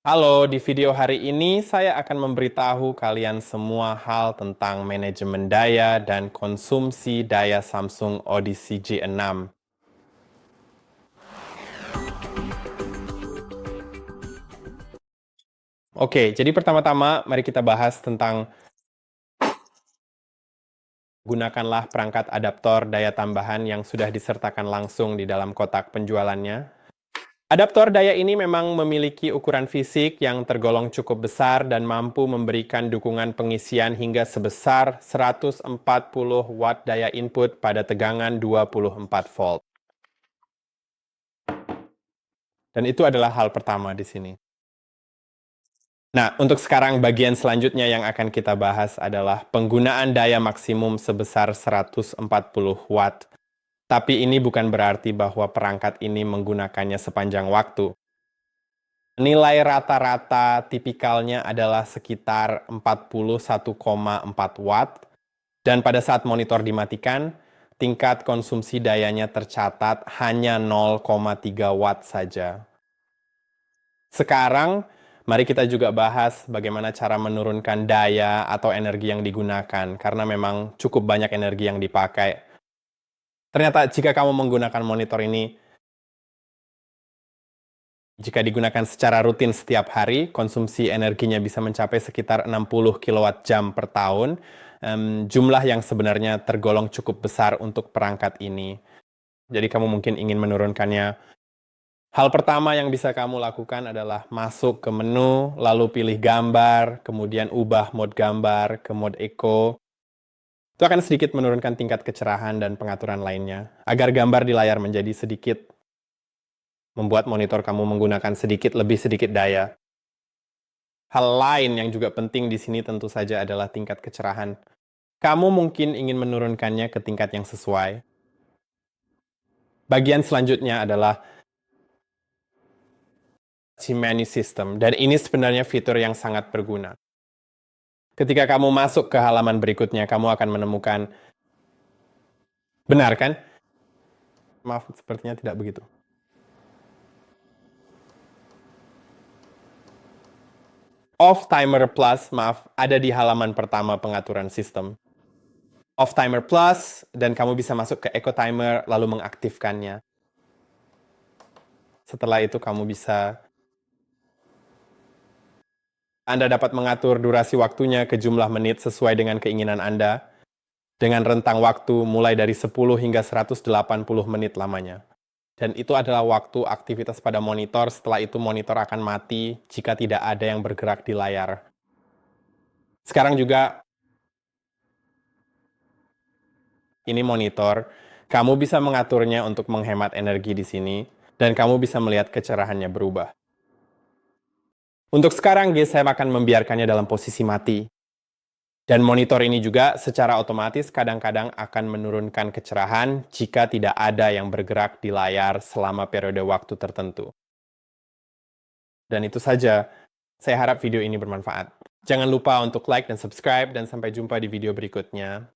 Halo, di video hari ini saya akan memberitahu kalian semua hal tentang manajemen daya dan konsumsi daya Samsung Odyssey G6. Oke, jadi pertama-tama mari kita bahas tentang gunakanlah perangkat adaptor daya tambahan yang sudah disertakan langsung di dalam kotak penjualannya. Adaptor daya ini memang memiliki ukuran fisik yang tergolong cukup besar dan mampu memberikan dukungan pengisian hingga sebesar 140 watt daya input pada tegangan 24 volt. Dan itu adalah hal pertama di sini. Nah, untuk sekarang bagian selanjutnya yang akan kita bahas adalah penggunaan daya maksimum sebesar 140 watt. Tapi ini bukan berarti bahwa perangkat ini menggunakannya sepanjang waktu. Nilai rata-rata tipikalnya adalah sekitar 41,4 watt, dan pada saat monitor dimatikan, tingkat konsumsi dayanya tercatat hanya 0,3 watt saja. Sekarang, mari kita juga bahas bagaimana cara menurunkan daya atau energi yang digunakan, karena memang cukup banyak energi yang dipakai. Ternyata jika kamu menggunakan monitor ini, jika digunakan secara rutin setiap hari, konsumsi energinya bisa mencapai sekitar 60 kWh per tahun, jumlah yang sebenarnya tergolong cukup besar untuk perangkat ini. Jadi kamu mungkin ingin menurunkannya. Hal pertama yang bisa kamu lakukan adalah masuk ke menu, lalu pilih gambar, kemudian ubah mode gambar ke mode eco. Itu akan sedikit menurunkan tingkat kecerahan dan pengaturan lainnya, agar gambar di layar menjadi sedikit membuat monitor kamu menggunakan lebih sedikit daya. Hal lain yang juga penting di sini tentu saja adalah tingkat kecerahan. Kamu mungkin ingin menurunkannya ke tingkat yang sesuai. Bagian selanjutnya adalah menu system, dan ini sebenarnya fitur yang sangat berguna. Ketika kamu masuk ke halaman berikutnya, kamu akan menemukan, benar kan? Maaf, sepertinya tidak begitu. Off Timer Plus, maaf, ada di halaman pertama pengaturan sistem. Off Timer Plus, dan kamu bisa masuk ke Eco Timer, lalu mengaktifkannya. Setelah itu kamu bisa, Anda dapat mengatur durasi waktunya ke jumlah menit sesuai dengan keinginan Anda, dengan rentang waktu mulai dari 10 hingga 180 menit lamanya. Dan itu adalah waktu aktivitas pada monitor, setelah itu monitor akan mati jika tidak ada yang bergerak di layar. Sekarang juga, ini monitor, kamu bisa mengaturnya untuk menghemat energi di sini, dan kamu bisa melihat kecerahannya berubah. Untuk sekarang, GSM akan membiarkannya dalam posisi mati. Dan monitor ini juga secara otomatis kadang-kadang akan menurunkan kecerahan jika tidak ada yang bergerak di layar selama periode waktu tertentu. Dan itu saja, saya harap video ini bermanfaat. Jangan lupa untuk like dan subscribe, dan sampai jumpa di video berikutnya.